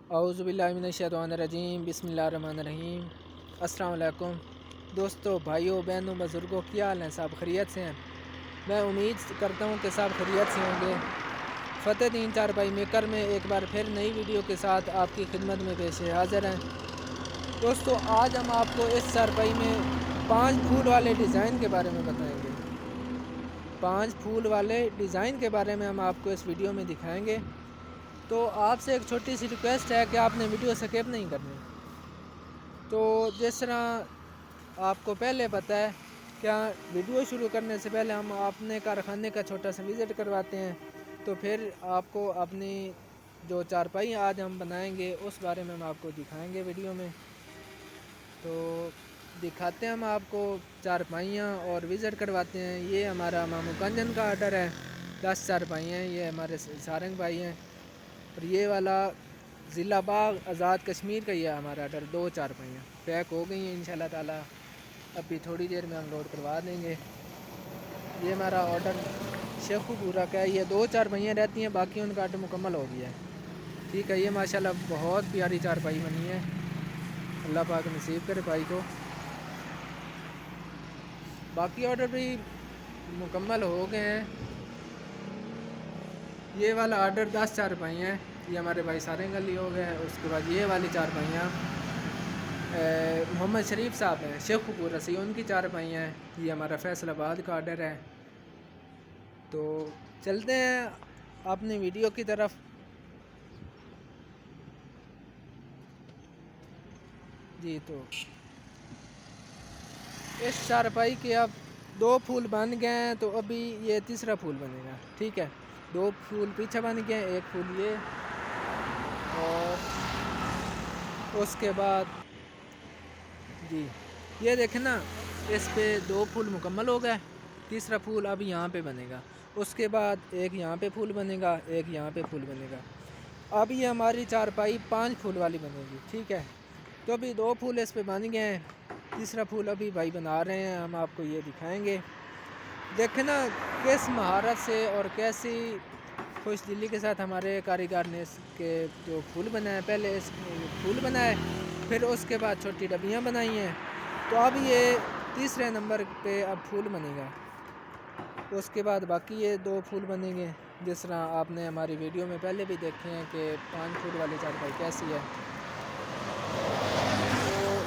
اعوذ باللہ من الشیطان الرجیم، بسم اللہ الرحمن الرحیم۔ السلام علیکم دوستو، بھائیوں، بہنوں، بزرگوں، کیا حال ہیں؟ سب خیریت سے ہیں؟ میں امید کرتا ہوں کہ سب خیریت سے ہوں گے۔ فتح دین چارپائی میکر میں ایک بار پھر نئی ویڈیو کے ساتھ آپ کی خدمت میں پیش حاضر ہیں۔ دوستو، آج ہم آپ کو اس چارپائی میں 5 پھول والے ڈیزائن کے بارے میں بتائیں گے۔ 5 پھول والے ڈیزائن کے بارے میں ہم آپ کو اس ویڈیو میں دکھائیں گے۔ تو آپ سے ایک چھوٹی سی ریکویسٹ ہے کہ آپ نے ویڈیو سکپ نہیں کرنی۔ تو جس طرح آپ کو پہلے پتہ ہے، کیا ویڈیو شروع کرنے سے پہلے ہم اپنے کارخانے کا چھوٹا سا وزٹ کرواتے ہیں، تو پھر آپ کو اپنی جو چارپائی آج ہم بنائیں گے اس بارے میں ہم آپ کو دکھائیں گے ویڈیو میں۔ تو دکھاتے ہیں ہم آپ کو چارپائیاں اور وزٹ کرواتے ہیں۔ یہ ہمارا مامو کنجن کا آرڈر ہے، 10 چارپائیاں ہیں، یہ ہمارے سارنگ بھائی ہیں۔ اور یہ والا ضلع باغ آزاد کشمیر کا ہی ہے ہمارا آرڈر، 2 چارپائیاں پیک ہو گئی ہیں انشاءاللہ تعالیٰ، ابھی تھوڑی دیر میں ہم لوڈ کروا دیں گے۔ یہ ہمارا آرڈر شیخو پورہ کا ہے، یہ 2 چارپائیاں رہتی ہیں، باقی ان کا آرڈر مکمل ہو گیا ہے۔ ٹھیک ہے، یہ ماشاءاللہ بہت پیاری چارپائی بنی ہے، اللہ پاک نصیب کرے بھائی کو۔ باقی آرڈر بھی مکمل ہو گئے ہیں۔ یہ والا آرڈر 10 چارپائیاں ہیں، یہ ہمارے بھائی سارنگ علی ہو گئے ہیں۔ اس کے بعد یہ والی چارپائیاں محمد شریف صاحب ہیں، شیخو پورہ سے، ان کی چارپائیاں ہیں۔ یہ ہمارا فیصل آباد کا آرڈر ہے۔ تو چلتے ہیں اپنی ویڈیو کی طرف۔ جی، تو اس چارپائی کے اب 2 پھول بن گئے ہیں، تو ابھی یہ تیسرا پھول بنے گا۔ ٹھیک ہے، 2 پھول پیچھے بن گئے ہیں، 1 پھول یہ، اور اس کے بعد جی یہ دیکھیں نا، اس پہ 2 پھول مکمل ہو گئے، تیسرا پھول اب یہاں پہ بنے گا۔ اس کے بعد ایک یہاں پہ پھول بنے گا، ایک یہاں پہ پھول بنے گا۔ اب یہ ہماری چارپائی 5 پھول والی بنے گی۔ ٹھیک ہے، تو ابھی 2 پھول اس پہ بن گئے ہیں، تیسرا پھول ابھی بھائی بنا رہے ہیں، ہم آپ کو یہ دکھائیں گے۔ دیکھیں نا کس مہارت سے اور کیسی خوش دلی کے ساتھ ہمارے کاریگر نے اس کے جو پھول بنائے، پہلے اس پھول بنائے، پھر اس کے بعد چھوٹی ڈبیاں بنائی ہیں۔ تو اب یہ تیسرے نمبر پہ اب پھول بنے گا، اس کے بعد باقی یہ 2 پھول بنیں گے، جس طرح آپ نے ہماری ویڈیو میں پہلے بھی دیکھے ہیں کہ 5 پھول والی چارپائی کیسی ہے۔ تو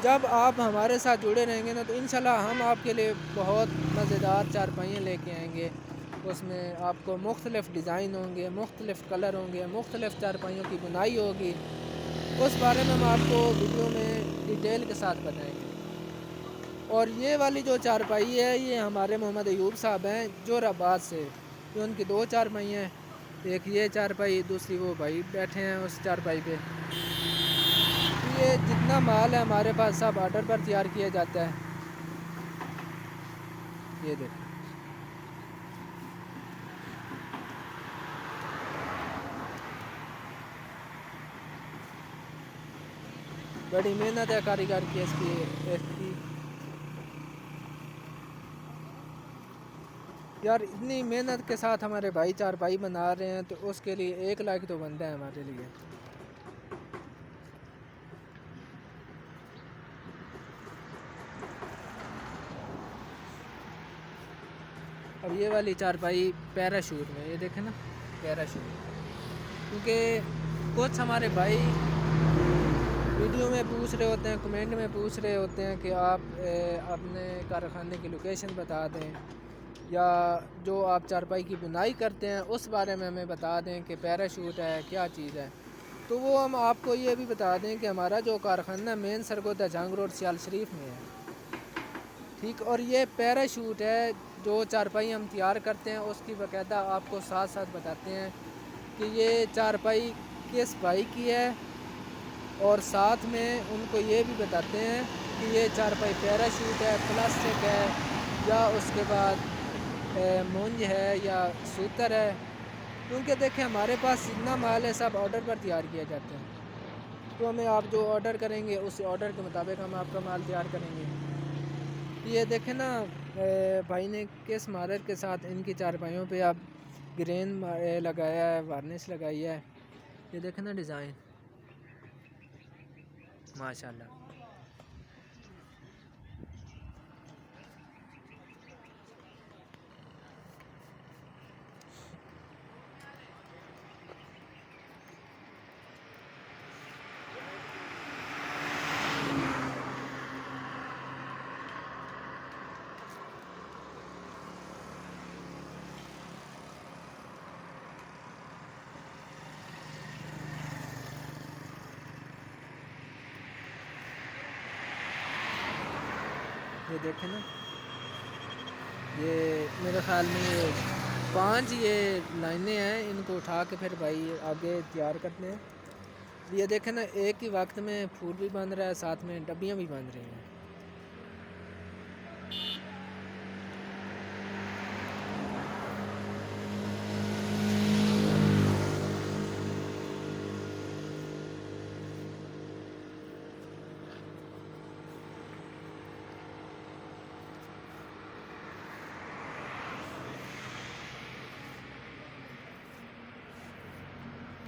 جب آپ ہمارے ساتھ جڑے رہیں گے نا، تو انشاءاللہ ہم آپ کے لیے بہت مزیدار چارپائیاں لے کے آئیں گے۔ اس میں آپ کو مختلف ڈیزائن ہوں گے، مختلف کلر ہوں گے، مختلف چارپائیوں کی بنائی ہوگی، اس بارے میں ہم آپ کو ویڈیو میں ڈیٹیل کے ساتھ بتائیں گے۔ اور یہ والی جو چارپائی ہے، یہ ہمارے محمد ایوب صاحب ہیں جور آباد سے، یہ ان کی 2 چارپائیاں ہیں، ایک یہ چارپائی، دوسری وہ بھائی بیٹھے ہیں اس چارپائی پہ۔ یہ جتنا مال ہے ہمارے پاس سب آرڈر پر تیار کیا جاتا ہے۔ یہ دیکھیں، بڑی محنت ہے کاریگر کی اس کی یار، اتنی محنت کے ساتھ ہمارے بھائی چارپائی بنا رہے ہیں، تو اس کے لیے 1 لائک تو بنتا ہے ہمارے لیے۔ اب یہ والی چارپائی پیراشوٹ میں، یہ دیکھیں نا پیراشوٹ، کیونکہ کچھ ہمارے بھائی ویڈیو میں پوچھ رہے ہوتے ہیں، کمنٹ میں پوچھ رہے ہوتے ہیں کہ آپ اپنے کارخانے کی لوکیشن بتا دیں، یا جو آپ چارپائی کی بنائی کرتے ہیں اس بارے میں ہمیں بتا دیں کہ پیراشوٹ ہے کیا چیز ہے۔ تو وہ ہم آپ کو یہ بھی بتا دیں کہ ہمارا جو کارخانہ مین سرگودا جھانگ روڈ سیال شریف میں ہے۔ ٹھیک، اور یہ پیراشوٹ ہے، جو چارپائی ہم تیار کرتے ہیں اس کی باقاعدہ آپ کو ساتھ ساتھ بتاتے ہیں کہ یہ چارپائی کس بھائی کی ہے، اور ساتھ میں ان کو یہ بھی بتاتے ہیں کہ یہ چارپائی پیراشوٹ ہے، پلاسٹک ہے، یا اس کے بعد مونج ہے یا سوتر ہے۔ کیونکہ دیکھیں ہمارے پاس جتنا مال ہے سب آرڈر پر تیار کیا جاتا ہے، تو ہمیں آپ جو آرڈر کریں گے اس آرڈر کے مطابق ہم آپ کا مال تیار کریں گے۔ یہ دیکھیں نا بھائی نے کس مہارت کے ساتھ ان کی چارپائیوں پہ آپ گرین لگایا ہے، وارنش لگائی ہے۔ یہ دیکھیں نا ڈیزائن، ماشاءاللہ۔ یہ دیکھیں نا، یہ میرے خیال میں یہ 5 یہ لائنیں ہیں، ان کو اٹھا کے پھر بھائی آگے تیار کرتے ہیں۔ یہ دیکھیں نا، ایک ہی وقت میں پھول بھی بن رہا ہے، ساتھ میں ڈبیاں بھی بن رہی ہیں۔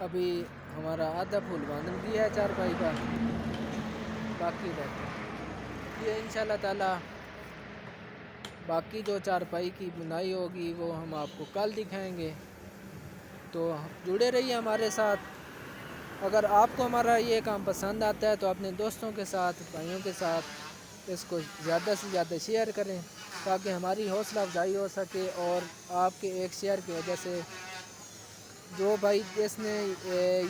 ابھی ہمارا آدھا پھول بن گیا ہے چارپائی کا، باقی رہتا ہے یہ انشاءاللہ تعالی۔ باقی جو چارپائی کی بنائی ہوگی وہ ہم آپ کو کل دکھائیں گے، تو جڑے رہیے ہمارے ساتھ۔ اگر آپ کو ہمارا یہ کام پسند آتا ہے تو اپنے دوستوں کے ساتھ، بھائیوں کے ساتھ اس کو زیادہ سے زیادہ شیئر کریں، تاکہ ہماری حوصلہ افزائی ہو سکے، اور آپ کے ایک شیئر کی وجہ سے جو بھائی جس نے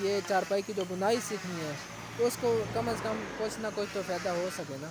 یہ چارپائی کی جو بنائی سیکھنی ہے، تو اس کو کم از کم کچھ نہ کچھ تو فائدہ ہو سکے نا۔